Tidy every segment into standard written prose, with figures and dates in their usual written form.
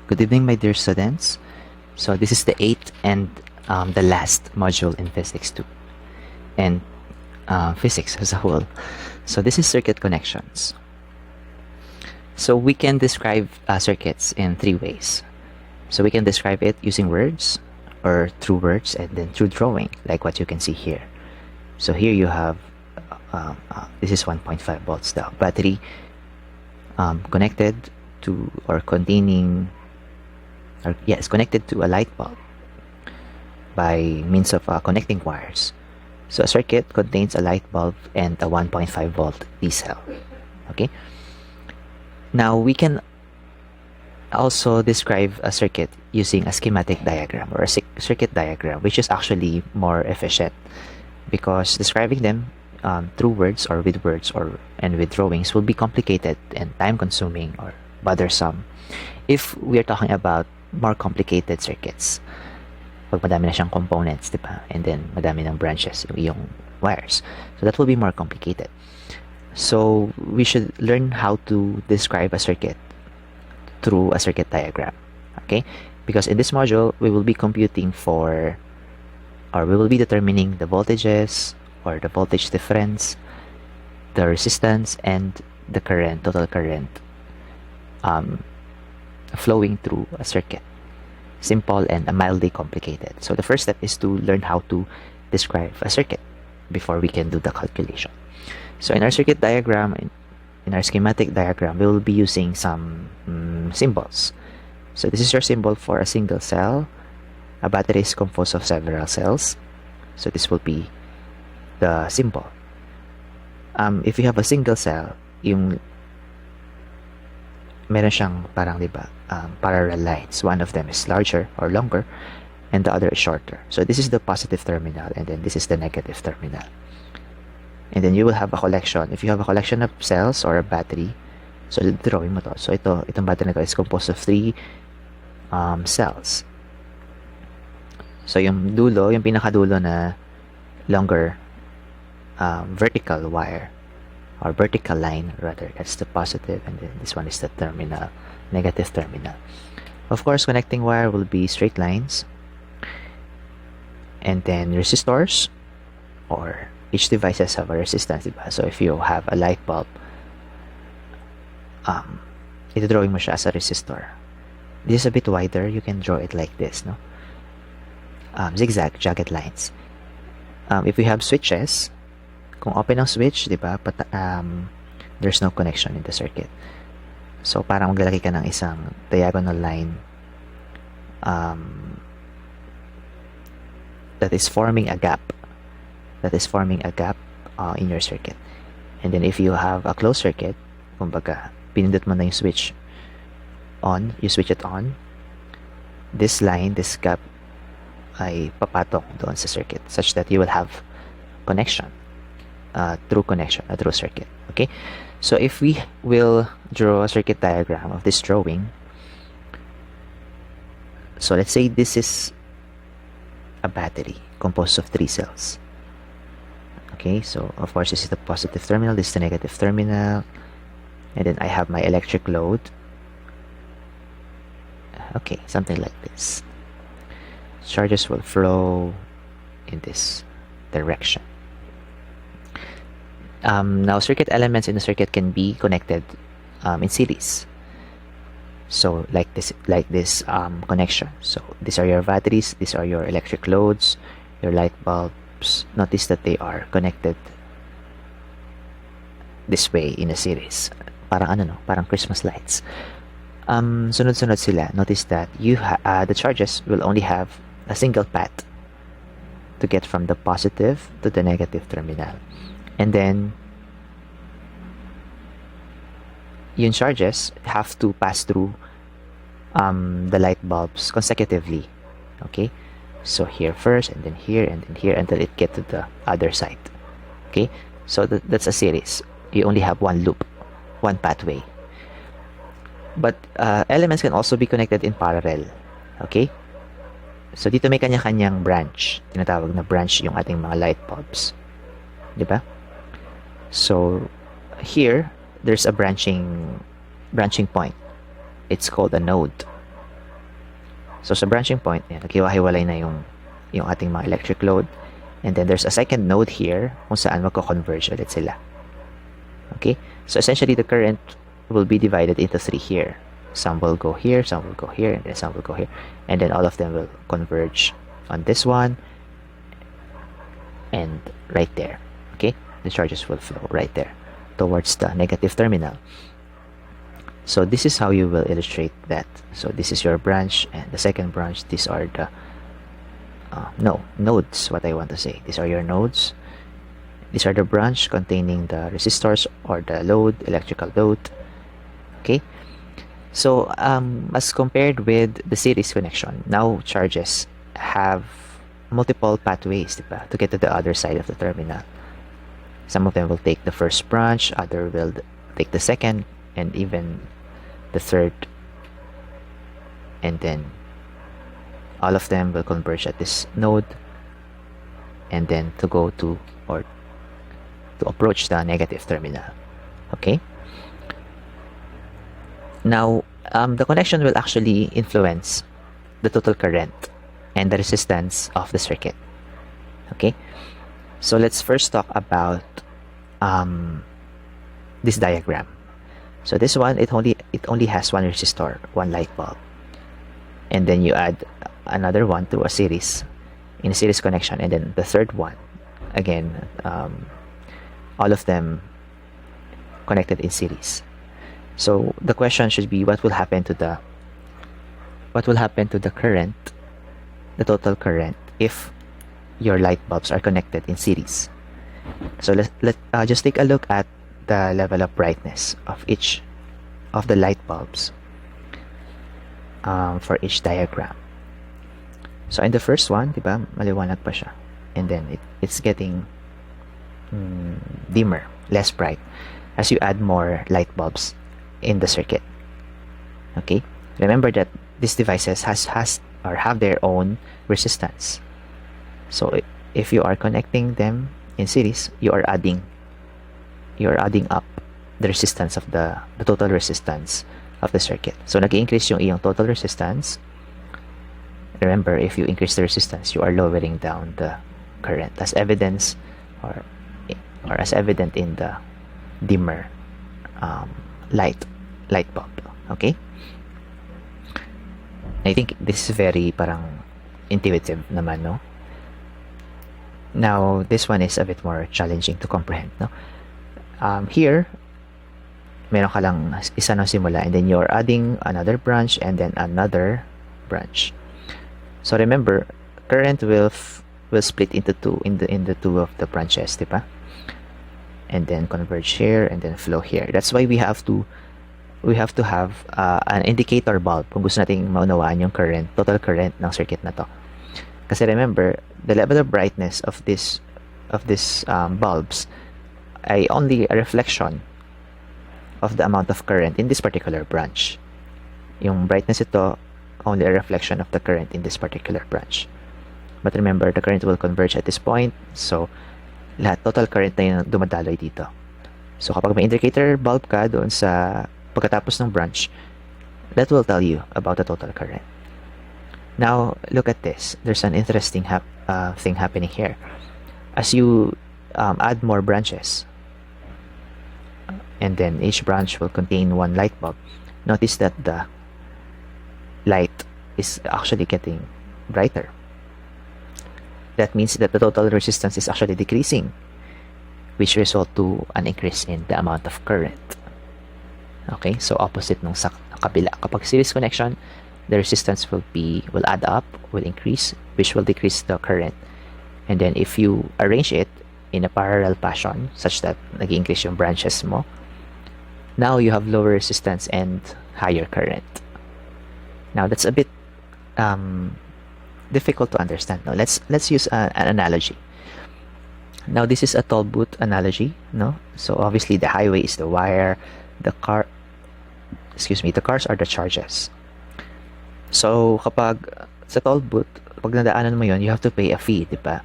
Good evening, my dear students. So this is the 8th and the last module in Physics 2 and Physics as a whole. So this is circuit connections. So we can describe circuits in 3 ways. So we can describe it using words or through words and then through drawing, like what you can see here. So here you have, this is 1.5 volts, the battery connected to or containing, or yes, connected to a light bulb by means of connecting wires. So a circuit contains a light bulb and a 1.5 volt D cell. Okay. Now we can also describe a circuit using a schematic diagram or a circuit diagram, which is actually more efficient because describing them through words or with words and with drawings will be complicated and time consuming or bothersome if we are talking about more complicated circuits. Pag madami na siyang components, diba? And then madami ng branches yung wires. So that will be more complicated. So we should learn how to describe a circuit through a circuit diagram. Okay? Because in this module, we will be computing for, or we will be determining the voltages or the voltage difference, the resistance, and the current, total current flowing through a circuit. Simple and mildly complicated. So the first step is to learn how to describe a circuit before we can do the calculation. So in our circuit diagram, in our schematic diagram, we will be using some symbols. So this is your symbol for a single cell. A battery is composed of several cells. So this will be the symbol. If you have a single cell, yung meron siyang parang, diba, parallel lines. One of them is larger or longer and the other is shorter. So this is the positive terminal and then this is the negative terminal. And then you will have a collection. If you have a collection of cells or a battery, so drawing mo to. So itong battery na to is composed of 3 cells. So yung dulo, yung pinakadulo na longer vertical wire or vertical line rather, that's the positive, and then this one is the terminal, negative terminal. Of course, connecting wire will be straight lines, and then resistors, or each devices have a resistance, diba? So if you have a light bulb, ito drawing mo siya as a resistor. This is a bit wider, you can draw it like this, no? Zigzag, jagged lines. If we have switches, kung open ang switch, diba, there's no connection in the circuit. So parang maglalagay ka ng isang diagonal line that is forming a gap. In your circuit. And then if you have a closed circuit, kumbaga, pinindot mo na yung switch on, you switch it on, this line, this gap ay papatong doon sa circuit such that you will have connection, through circuit. Okay, so if we will draw a circuit diagram of this drawing, so let's say this is a battery composed of 3 cells. Okay, so of course this is the positive terminal, this is the negative terminal, and then I have my electric load. Okay, something like this. Charges will flow in this direction. Now circuit elements in the circuit can be connected in series. So like this connection. So these are your batteries, these are your electric loads, your light bulbs. Notice that they are connected this way in a series. Parang parang Christmas lights. Sunod-sunod sila. Notice that the charges will only have a single path to get from the positive to the negative terminal. And then yung charges have to pass through the light bulbs consecutively. Okay, so here first, and then here, and then here, until it get to the other side. Okay, so that's a series. You only have one loop, one pathway. But elements can also be connected in parallel. Okay, so dito may kanya-kanyang branch. Tinatawag na branch yung ating mga light bulbs, diba? So here there's a branching point. It's called a node. So sa branching point, yan, naghiwa-hiwalay na yung ating mga electric load. And then there's a second node here kung saan magko-converge ulit sila. Okay? So essentially, the current will be divided into 3 here. Some will go here, some will go here, and then some will go here. And then all of them will converge on this one and right there. Okay? The charges will flow right there towards the negative terminal. So this is how you will illustrate that. So this is your branch, and the second branch, these are the nodes, what I want to say. These are your nodes. These are the branch containing the resistors or the load, electrical load. Okay? So as compared with the series connection, now charges have multiple pathways, diba, to get to the other side of the terminal. Some of them will take the first branch, other will take the second, and even the third, and then all of them will converge at this node, and then to go to or to approach the negative terminal. Okay? Now, the connection will actually influence the total current and the resistance of the circuit. Okay? So let's first talk about this diagram. So this one, it only has one resistor, one light bulb, and then you add another one to a series, in a series connection, and then the third one, again, all of them connected in series. So the question should be, what will happen to the current, the total current, if your light bulbs are connected in series? So let's just take a look at the level of brightness of each of the light bulbs for each diagram. So in the first one, diba, maliwanag pa siya, and then it's getting dimmer, less bright, as you add more light bulbs in the circuit. Okay, remember that these devices have their own resistance. So if you are connecting them in series, you are adding up the resistance of the total resistance of the circuit. So nag-increase yung iyong total resistance. Remember, if you increase the resistance, you are lowering down the current, as evidence or as evident in the dimmer light bulb. Okay, I think this is very parang intuitive naman, no? Now this one is a bit more challenging to comprehend, no? Here meron ka lang isa na simula, and then you're adding another branch and then another branch. So remember, current will split into two in the two of the branches, diba? And then converge here and then flow here. That's why we have to have an indicator bulb kung gusto nating maunawaan yung current, total current ng circuit na to. Kasi remember, the level of brightness of this bulbs ay only a reflection of the amount of current in this particular branch. Yung brightness ito, only a reflection of the current in this particular branch. But remember, the current will converge at this point, so lahat total current na yung dumadaloy dito. So kapag may indicator bulb ka doon sa pagkatapos ng branch, that will tell you about the total current. Now, look at this. There's an interesting thing happening here. As you add more branches, and then each branch will contain one light bulb, notice that the light is actually getting brighter. That means that the total resistance is actually decreasing, which result to an increase in the amount of current. Okay, so opposite nung sa kabila. Kapag series connection, the resistance will add up, will increase, which will decrease the current. And then if you arrange it in a parallel fashion, such that nag-increase yung branches mo, now you have lower resistance and higher current. Now that's a bit difficult to understand. Now let's use an analogy. Now this is a toll booth analogy, no? So obviously the highway is the wire, the cars are the charges. So kapag sa toll booth, pag nadaanan mo yon, you have to pay a fee, diba?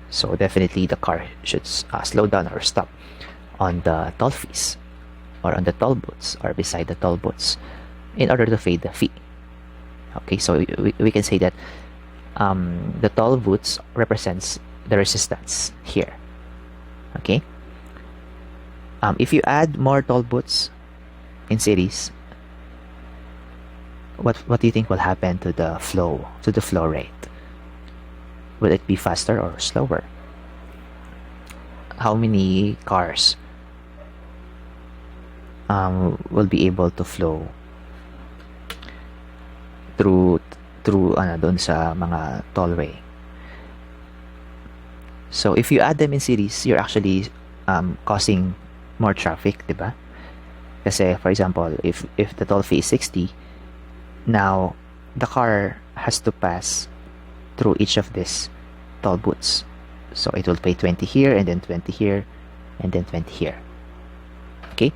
So definitely the car should slow down or stop on the toll fees, or on the toll booths, or beside the toll booths, in order to pay the fee. Okay, so we can say that the toll booths represents the resistance here. Okay, if you add more toll booths in series, what do you think will happen to the flow rate? Will it be faster or slower? How many cars will be able to flow through doon sa mga tollway? So if you add them in series, you're actually causing more traffic, diba? Kasi for example, if the toll fee is 60, now the car has to pass through each of these toll booths. So it will pay 20 here, and then 20 here, and then 20 here. Okay,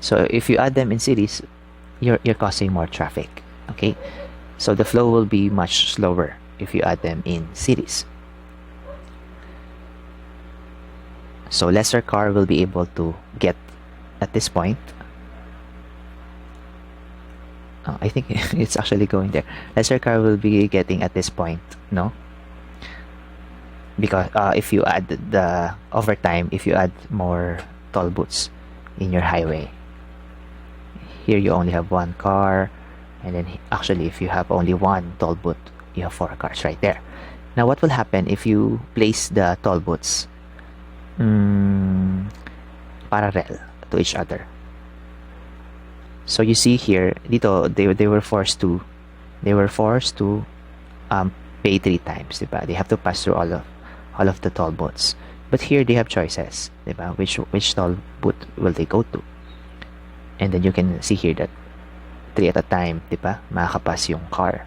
so if you add them in series, you're causing more traffic. Okay, so the flow will be much slower if you add them in series. So lesser car will be able to get at this point. I think it's actually going there. Lesser car will be getting at this point, no? Because if you add over time, if you add more toll booths in your highway, here you only have one car, and then actually if you have only one toll booth, you have 4 cars right there. Now what will happen if you place the toll booths parallel to each other? So you see here, dito they were forced to pay 3 times, diba? They have to pass through all of the toll booths. But here they have choices, diba? Which toll booth will they go to? And then you can see here that 3 at a time, diba? Makakapass yung car.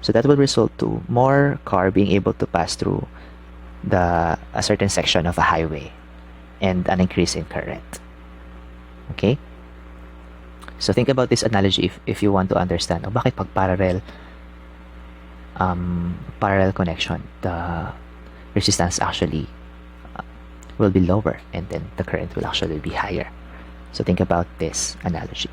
So that will result to more car being able to pass through a certain section of a highway, and an increase in current. Okay? So think about this analogy if you want to understand bakit pag parallel connection, the resistance actually will be lower, and then the current will actually be higher. So think about this analogy.